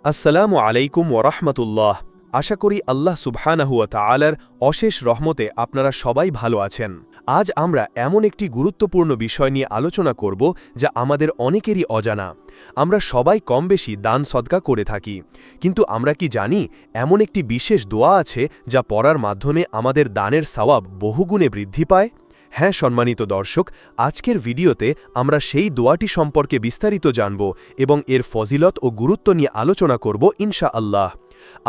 আসসালামু আলাইকুম ওরহমতুল্লাহ। আশা করি আল্লাহ সুবহানাহু ওয়া তাআলার অশেষ রহমতে আপনারা সবাই ভালো আছেন। আজ আমরা এমন একটি গুরুত্বপূর্ণ বিষয় নিয়ে আলোচনা করব যা আমাদের অনেকেরই অজানা। আমরা সবাই কম বেশি দান সদকা করে থাকি, কিন্তু আমরা কি জানি এমন একটি বিশেষ দোয়া আছে যা পড়ার মাধ্যমে আমাদের দানের সওয়াব বহুগুণে বৃদ্ধি পায়? হ্যাঁ সম্মানিত দর্শক, আজকের ভিডিওতে আমরা সেই দোয়াটি সম্পর্কে বিস্তারিত জানব এবং এর ফজিলত ও গুরুত্ব নিয়ে আলোচনা করব ইনশাআল্লাহ।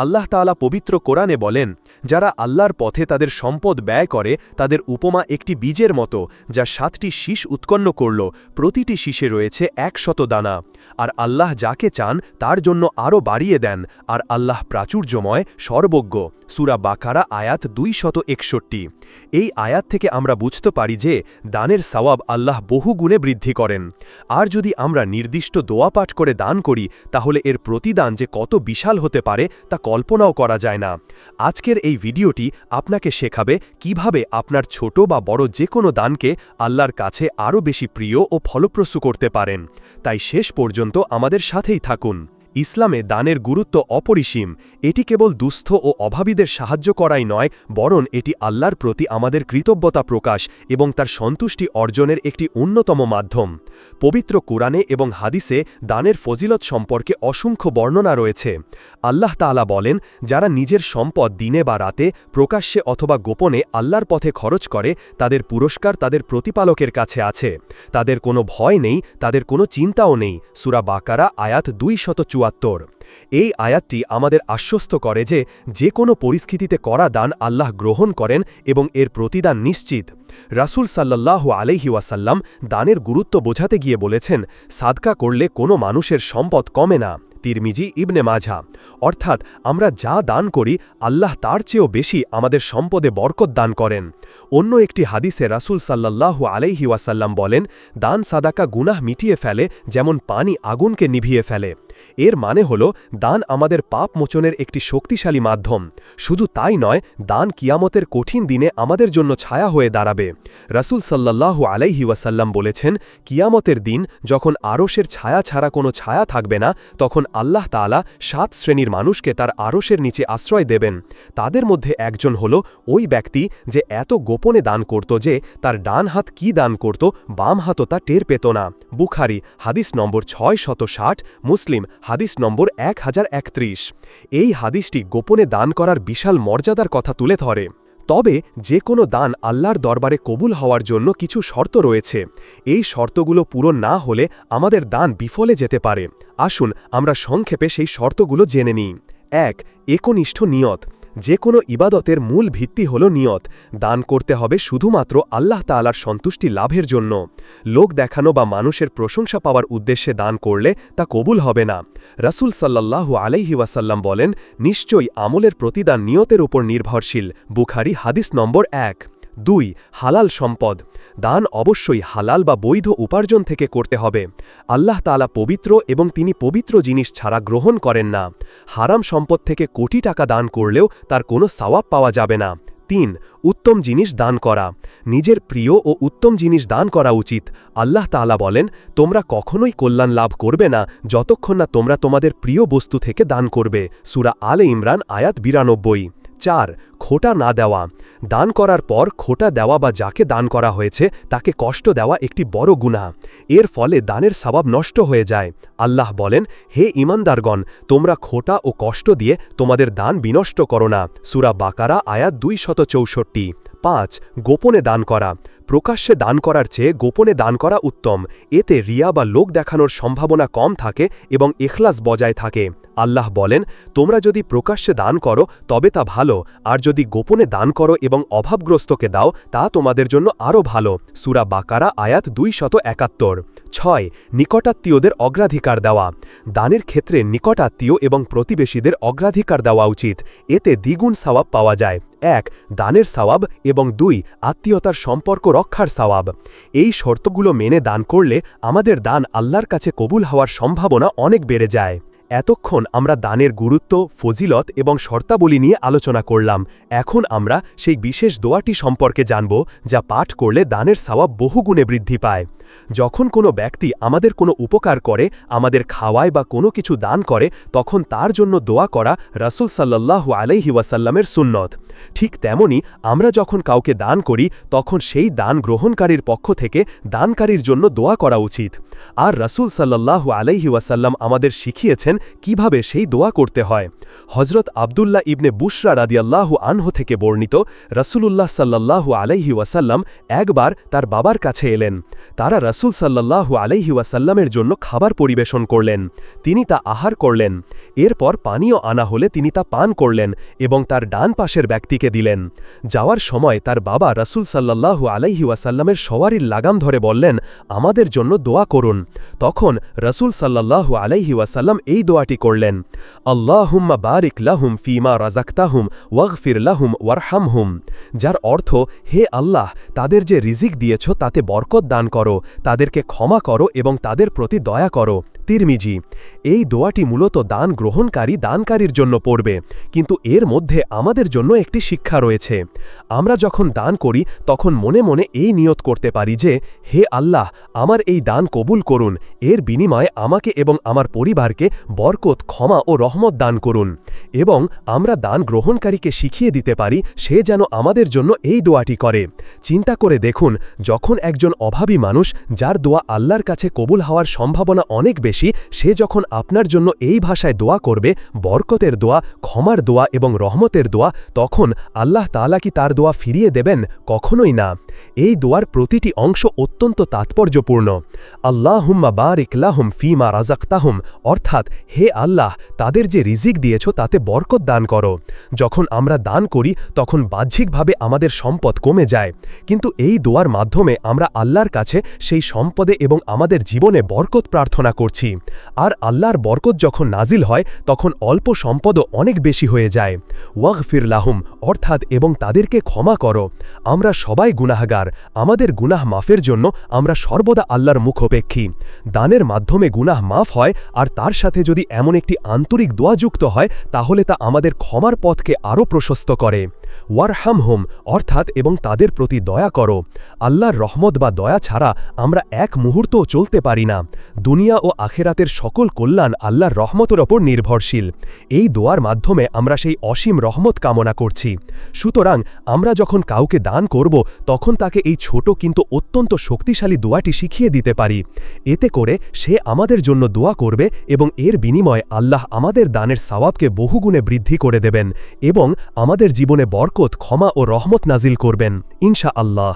আল্লাহ তাআলা পবিত্র কোরআনে বলেন, যারা আল্লাহর পথে তাদের সম্পদ ব্যয় করে তাদের উপমা একটি বীজের মতো যা 7টি শীষ উৎপন্ন করল, প্রতিটি শীষে রয়েছে 100 দানা। আর আল্লাহ যাকে চান তার জন্য আরও বাড়িয়ে দেন, আর আল্লাহ প্রাচুর্যময় সর্বজ্ঞ। সূরা বাকারা আয়াত 261। এই আয়াত থেকে আমরা বুঝতে পারি যে দানের সওয়াব আল্লাহ বহু গুণে বৃদ্ধি করেন। আর যদি আমরা নির্দিষ্ট দোয়া পাঠ করে দান করি তাহলে এর প্রতিদান যে কত বিশাল হতে পারে তা কল্পনাও করা যায় না। আজকের এই ভিডিওটি আপনাকে শেখাবে কিভাবে আপনার ছোট বা বড় যে কোনো দানকে আল্লাহর কাছে আরও বেশি প্রিয় ও ফলপ্রসূ করতে পারেন। তাই শেষ পর্যন্ত আমাদের সাথেই থাকুন। ইসলামে দানের গুরুত্ব অপরিসীম। এটি কেবল দুস্থ ও অভাবীদের সাহায্য করাই নয়, বরং এটি আল্লাহর প্রতি আমাদের কৃতজ্ঞতা প্রকাশ এবং তার সন্তুষ্টি অর্জনের একটি অন্যতম মাধ্যম। পবিত্র কোরআনে এবং হাদিসে দানের ফজিলত সম্পর্কে অসংখ্য বর্ণনা রয়েছে। আল্লাহ তাআলা বলেন, যারা নিজের সম্পদ দিনে বা রাতে, প্রকাশ্যে অথবা গোপনে আল্লাহর পথে খরচ করে তাদের পুরস্কার তাদের প্রতিপালকের কাছে আছে। তাদের কোনো ভয় নেই, তাদের কোনো চিন্তাও নেই। সূরা বাকারা আয়াত 274। এই আয়াতটি আমাদের আশ্বস্ত করে যে যে কোনো পরিস্থিতিতে করা দান আল্লাহ গ্রহণ করেন এবং এর প্রতিদান নিশ্চিত। রাসূল সাল্লাল্লাহু আলাইহি ওয়াসাল্লাম দানের গুরুত্ব বোঝাতে গিয়ে বলেছেন, সাদকা করলে কোনো মানুষের সম্পদ কমে না। তিরমিজি ইবনে মাঝা। অর্থাৎ আমরা যা দান করি আল্লাহ তার চেয়েও বেশি আমাদের সম্পদে বরকত দান করেন। অন্য একটি হাদিসে রাসূল সাল্লাল্লাহু আলাইহি ওয়াসাল্লাম বলেন, দান সাদাকা গুনাহ মিটিয়ে ফেলে যেমন পানি আগুনকে নিভিয়ে ফেলে। এর মানে হল দান আমাদের পাপ মোচনের একটি শক্তিশালী মাধ্যম। শুধু তাই নয়, দান কিয়ামতের কঠিন দিনে আমাদের জন্য ছায়া হয়ে দাঁড়াবে। রাসূল সাল্লাল্লাহু আলাইহি ওয়াসাল্লাম বলেছেন, কিয়ামতের দিন যখন আরশের ছায়া ছাড়া কোনো ছায়া থাকবে না, তখন আল্লাহ তাআলা 7 শ্রেণীর মানুষকে তার আরশের নিচে আশ্রয় দেবেন। তাদের মধ্যে একজন হল ওই ব্যক্তি যে এত গোপনে দান করত যে তার ডান হাত কি দান করত বাম হাতও তা টের পেত না। বুখারী হাদিস নম্বর 660, মুসলিম হাদিস নম্বর 1031। এই হাদিসটি গোপনে দান করার বিশাল মর্যাদার কথা তুলে ধরে। তবে যে কোনো দান আল্লাহর দরবারে কবুল হওয়ার জন্য কিছু শর্ত রয়েছে। এই শর্তগুলো পূরণ না হলে আমাদের দান বিফলে যেতে পারে। আসুন আমরা সংক্ষেপে সেই শর্তগুলো জেনে নিই। 1. একনিষ্ঠ নিয়ত। যে কোনো ইবাদতের মূল ভিত্তি হল নিয়ত। দান করতে হবে শুধুমাত্র আল্লাহ তাআলার সন্তুষ্টি লাভের জন্য। লোক দেখানো বা মানুষের প্রশংসা পাওয়ার উদ্দেশ্যে দান করলে তা কবুল হবে না। রাসূল সাল্লাল্লাহু আলাইহি ওয়াসাল্লাম বলেন, নিশ্চয়ই আমলের প্রতিদান নিয়তের উপর নির্ভরশীল। বুখারী হাদিস নম্বর 1। 2. হালাল সম্পদ। দান অবশ্যই হালাল বা বৈধ উপার্জন থেকে করতে হবে। আল্লাহ তাআলা পবিত্র এবং তিনি পবিত্র জিনিস ছাড়া গ্রহণ করেন না। হারাম সম্পদ থেকে কোটি টাকা দান করলেও তার কোনো সওয়াব পাওয়া যাবে না। 3. উত্তম জিনিস দান করা। নিজের প্রিয় ও উত্তম জিনিস দান করা উচিত। আল্লাহ তাআলা বলেন, তোমরা কখনোই কল্যাণ লাভ করবে না যতক্ষণ না তোমরা তোমাদের প্রিয় বস্তু থেকে দান করবে। সূরা আলে ইমরান আয়াত 92। 4. খোটা না দেওয়া। দান করার পর খোটা দেওয়া বা যাকে দান করা হয়েছে তাকে কষ্ট দেওয়া একটি বড় গুনাহ। এর ফলে দানের সওয়াব নষ্ট হয়ে যায়। আল্লাহ বলেন, হে ঈমানদারগণ, তোমরা খোটা ও কষ্ট দিয়ে তোমাদের দান বিনষ্ট করো না। সূরা বাকারা আয়াত 264। 5. গোপনে দান করা। প্রকাশ্যে দান করার চেয়ে গোপনে দান করা উত্তম। এতে রিয়া বা লোক দেখানোর সম্ভাবনা কম থাকে এবং ইখলাস বজায় থাকে। আল্লাহ বলেন, তোমরা যদি প্রকাশ্যে দান করো তবে তা ভালো, আর যদি গোপনে দান করো এবং অভাবগ্রস্তকে দাও তা তোমাদের জন্য আরও ভালো। সূরা বাকারা আয়াত 271। 6. নিকটাত্মীয়দের অগ্রাধিকার দেওয়া। দানের ক্ষেত্রে নিকটাত্মীয় এবং প্রতিবেশীদের অগ্রাধিকার দেওয়া উচিত। এতে দ্বিগুণ সওয়াব পাওয়া যায়। 1. দানের সওয়াব এবং 2. আত্মীয়তার সম্পর্ক রক্ষার সওয়াব। এই শর্তগুলো মেনে দান করলে আমাদের দান আল্লাহর কাছে কবুল হওয়ার সম্ভাবনা অনেক বেড়ে যায়। এতক্ষণ আমরা দানের গুরুত্ব, ফজিলত এবং শর্তাবলী নিয়ে আলোচনা করলাম। এখন আমরা সেই বিশেষ দোয়াটি সম্পর্কে জানব, যা পাঠ করলে দানের সওয়াব বহুগুণে বৃদ্ধি পায়। যখন কোনো ব্যক্তি আমাদের কোনো উপকার করে, আমাদের খাওয়ায় বা কোনো কিছু দান করে, তখন তার জন্য দোয়া করা রাসূল সাল্লাল্লাহু আলাইহি ওয়াসাল্লামের সুন্নত। ঠিক তেমনি আমরা যখন কাউকে দান করি, তখন সেই দান গ্রহণকারীর পক্ষ থেকে দানকারীর জন্য দোয়া করা উচিত। আর রাসূল সাল্লাল্লাহু আলাইহি ওয়াসাল্লাম আমাদের শিখিয়েছেন কিভাবে সেই দোয়া করতে হয়। হযরত আব্দুল্লাহ ইবনে বুশরা রাদিয়াল্লাহু আনহু থেকে বর্ণিত, রাসূলুল্লাহ সাল্লাল্লাহু আলাইহি ওয়াসাল্লাম একবার তার বাবার কাছে এলেন। তারা রাসূল সাল্লাল্লাহু আলাইহি ওয়াসাল্লামের জন্য খাবার পরিবেশন করলেন। তিনি তা আহার করলেন। এরপর পানীয় আনা হলে তিনি তা পান করলেন এবং তার ডান পাশের ব্যক্তিকে দিলেন। যাওয়ার সময় তার বাবা রাসূল সাল্লাল্লাহু আলাইহি ওয়াসাল্লামের সওয়ারির লাগাম ধরে বললেন, আমাদের জন্য দোয়া করুন। তখন রাসূল সাল্লাল্লাহু আলাইহি ওয়াসাল্লাম এই দোয়াটি করলেন, আল্লাহুম্মা বারিক লাহুম ফীমা রাযাকতাহুম ওয়াগফির লাহুম ওয়ারহামহুম, যার অর্থ, হে আল্লাহ, তাদের যে রিজিক দিয়েছ তাতে বরকত দান করো, তাদেরকে ক্ষমা করো এবং তাদের প্রতি দয়া করো। তিরমিজি। এই দোয়াটি মূলত দান গ্রহণকারী দানকারীর জন্য পড়বে, কিন্তু এর মধ্যে আমাদের জন্য একটি শিক্ষা রয়েছে। আমরা যখন দান করি তখন মনে মনে এই নিয়ত করতে পারি যে, হে আল্লাহ, আমার এই দান কবুল করুন, এর বিনিময়ে আমাকে এবং আমার পরিবারকে বরকত, ক্ষমা ও রহমত দান করুন। এবং আমরা দান গ্রহণকারীকে শিখিয়ে দিতে পারি সে যেন আমাদের জন্য এই দোয়াটি করে। চিন্তা করে দেখুন, যখন একজন অভাবী মানুষ, যার দোয়া আল্লাহর কাছে কবুল হওয়ার সম্ভাবনা অনেক বেশি, সে যখন আপনার জন্য এই ভাষায় দোয়া করবে, বরকতের দোয়া, ক্ষমার দোয়া এবং রহমতের দোয়া, তখন আল্লাহ তাআলা কি তার দোয়া ফিরিয়ে দেবেন? কখনোই না। এই দোয়ার প্রতিটি অংশ অত্যন্ত তাৎপর্যপূর্ণ। আল্লাহুম্মা বারিক লাহুম ফীমা রাযাকতাহুম, অর্থাৎ, হে আল্লাহ, তাদের যে রিজিক দিয়েছ তাতে বরকত দান করো। যখন আমরা দান করি তখন বাহ্যিকভাবে আমাদের সম্পদ কমে যায়, কিন্তু এই দোয়ার মাধ্যমে আমরা আল্লাহর কাছে সেই সম্পদে এবং আমাদের জীবনে বরকত প্রার্থনা করছি। আর আল্লাহর বরকত যখন নাজিল হয় তখন অল্প সম্পদও অনেক বেশি হয়ে যায়। ওয়াগফির লাহুম, অর্থাৎ এবং তাদেরকে ক্ষমা করো। আমরা সবাই গুনাহগার, আমাদের গুনাহ মাফের জন্য আমরা সর্বদা আল্লাহর মুখোপেক্ষী। দানের মাধ্যমে গুনাহ মাফ হয়, আর তার সাথে যদি এমন একটি আন্তরিক দোয়া যুক্ত হয় তাহলে তা আমাদের ক্ষমার পথকে আরও প্রশস্ত করে। ওয়ারহামহুম, অর্থাৎ এবং তাদের প্রতি দয়া করো। আল্লাহর রহমত বা দয়া ছাড়া আমরা এক মুহূর্তও চলতে পারি না। দুনিয়া ও আখেরাতের সকল কল্যাণ আল্লাহর রহমতের ওপর নির্ভরশীল। এই দোয়ার মাধ্যমে আমরা সেই অসীম রহমত কামনা করছি। সুতরাং আমরা যখন কাউকে দান করব তখন তাকে এই ছোট কিন্তু অত্যন্ত শক্তিশালী দোয়াটি শিখিয়ে দিতে পারি। এতে করে সে আমাদের জন্য দোয়া করবে এবং এর বিনিময়ে আল্লাহ আমাদের দানের সওয়াবকে বহুগুণে বৃদ্ধি করে দেবেন এবং আমাদের জীবনে বরকত, ক্ষমা ও রহমত নাজিল করবেন ইনশাআল্লাহ।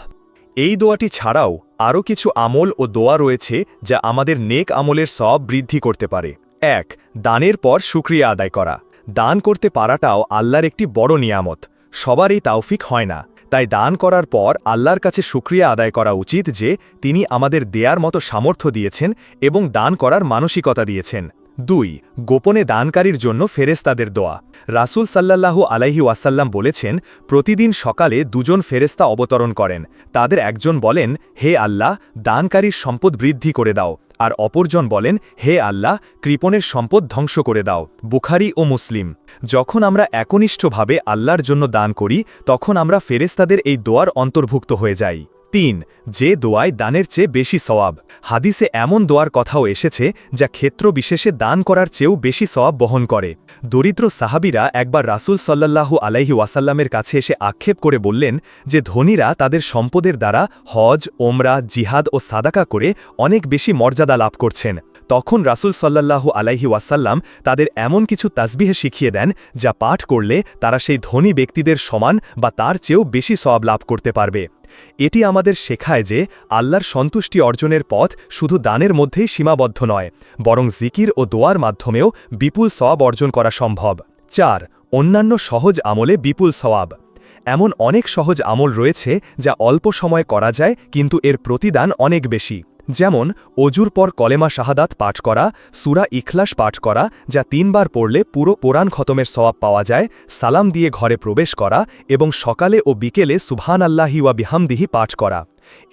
এই দোয়াটি ছাড়াও আরও কিছু আমল ও দোয়া রয়েছে যা আমাদের নেক আমলের সওয়াব বৃদ্ধি করতে পারে। ১. দানের পর শুকরিয়া আদায় করা। দান করতে পারাটাও আল্লাহর একটি বড় নিয়ামত। সবার এই তাওফিক হয় না, তাই দান করার পর আল্লাহর কাছে শুকরিয়া আদায় করা উচিত যে তিনি আমাদের দেয়ার মতো সামর্থ্য দিয়েছেন এবং দান করার মানসিকতা দিয়েছেন। ২. গোপনে দানকারীর জন্য ফেরেশতাদের দোয়া। রাসূল সাল্লাল্লাহু আলাইহি ওয়াসাল্লাম বলেছেন, প্রতিদিন সকালে দুজন ফেরেশতা অবতরণ করেন। তাদের একজন বলেন, হে আল্লাহ, দানকারীর সম্পদ বৃদ্ধি করে দাও, আর অপরজন বলেন, হে আল্লাহ, কৃপণের সম্পদ ধ্বংস করে দাও। বুখারী ও মুসলিম। যখন আমরা একনিষ্ঠভাবে আল্লাহর জন্য দান করি তখন আমরা ফেরেশতাদের এই দোয়ার অন্তর্ভুক্ত হয়ে যাই। ৩. যে দোয়ায় দানের চেয়ে বেশি সওয়াব। হাদিসে এমন দোয়ার কথাও এসেছে যা ক্ষেত্র বিশেষে দান করার চেয়েও বেশি সওয়াব বহন করে। দরিদ্র সাহাবীরা একবার রাসূল সাল্লাল্লাহু আলাইহি ওয়াসাল্লামের কাছে এসে আক্ষেপ করে বললেন যে ধনীরা তাদের সম্পদের দ্বারা হজ, ওমরা, জিহাদ ও সাদাকা করে অনেক বেশি মর্যাদা লাভ করছেন। তখন রাসূল সাল্লাল্লাহু আলাইহি ওয়াসাল্লাম তাদের এমন কিছু তাসবিহ শিখিয়ে দেন যা পাঠ করলে তারা সেই ধনী ব্যক্তিদের সমান বা তার চেয়েও বেশি সওয়াব লাভ করতে পারবে। এটি আমাদের শেখায় যে আল্লাহর সন্তুষ্টি অর্জনের পথ শুধু দানের মধ্যেই সীমাবদ্ধ নয়, বরং জিকির ও দোয়ার মাধ্যমেও বিপুল সওয়াব অর্জন করা সম্ভব। ৪. অন্যান্য সহজ আমলে বিপুল সওয়াব। এমন অনেক সহজ আমল রয়েছে যা অল্প সময়ে করা যায় কিন্তু এর প্রতিদান অনেক বেশি। যেমন অজুর পর কলেমা শাহাদাত পাঠ করা, সূরা ইখলাস পাঠ করা যা ৩ বার পড়লে পুরো কোরআন খতমের সওয়াব পাওয়া যায়, সালাম দিয়ে ঘরে প্রবেশ করা এবং সকালে ও বিকেলে সুবহানাল্লাহি ওয়া বিহামদিহি পাঠ করা।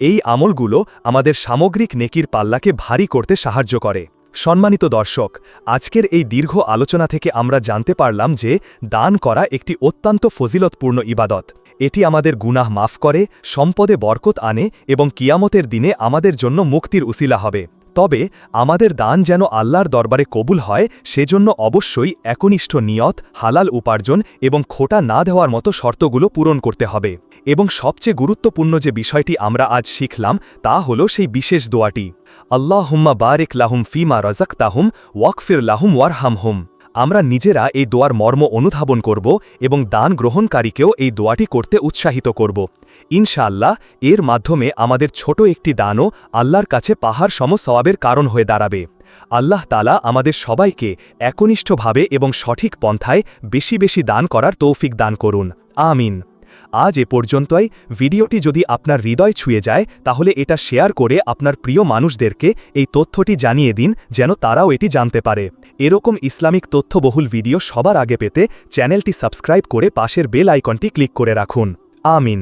এই আমলগুলো আমাদের সামগ্রিক নেকির পাল্লাকে ভারী করতে সাহায্য করে। সম্মানিত দর্শক, আজকের এই দীর্ঘ আলোচনা থেকে আমরা জানতে পারলাম যে দান করা একটি অত্যন্ত ফজিলতপূর্ণ ইবাদত। এটি আমাদের গুনাহ মাফ করে, সম্পদে বরকত আনে এবং কিয়ামতের দিনে আমাদের জন্য মুক্তির উসিলা হবে। তবে আমাদের দান যেন আল্লাহর দরবারে কবুল হয়, সেজন্য অবশ্যই একনিষ্ঠ নিয়ত, হালাল উপার্জন এবং খোটা না দেওয়ার মতো শর্তগুলো পূরণ করতে হবে। এবং সবচেয়ে গুরুত্বপূর্ণ যে বিষয়টি আমরা আজ শিখলাম তা হল সেই বিশেষ দোয়াটি, আল্লাহুম্মা বারিক লাহুম ফিমা রাযাকতাহুম ওয়াকফির লাহুম ওয়ারহামহুম। আমরা নিজেরা এই দোয়ার মর্ম অনুধাবন করব এবং দান গ্রহণকারীকেও এই দোয়াটি করতে উৎসাহিত করব। ইনশাআল্লাহ এর মাধ্যমে আমাদের ছোট একটি দানও আল্লাহর কাছে পাহাড় সম সওয়াবের কারণ হয়ে দাঁড়াবে। আল্লাহ তাআলা আমাদের সবাইকে একনিষ্ঠভাবে এবং সঠিক পন্থায় বেশি বেশি দান করার তৌফিক দান করুন। আমিন। আজ এ পর্যন্তই। ভিডিওটি যদি আপনার হৃদয় ছুঁয়ে যায় তাহলে এটা শেয়ার করে আপনার প্রিয় মানুষদেরকে এই তথ্যটি জানিয়ে দিন, যেন তারাও এটি জানতে পারে। এরকম ইসলামিক তথ্যবহুল ভিডিও সবার আগে পেতে চ্যানেলটি সাবস্ক্রাইব করে পাশের বেল আইকনটি ক্লিক করে রাখুন। আমিন।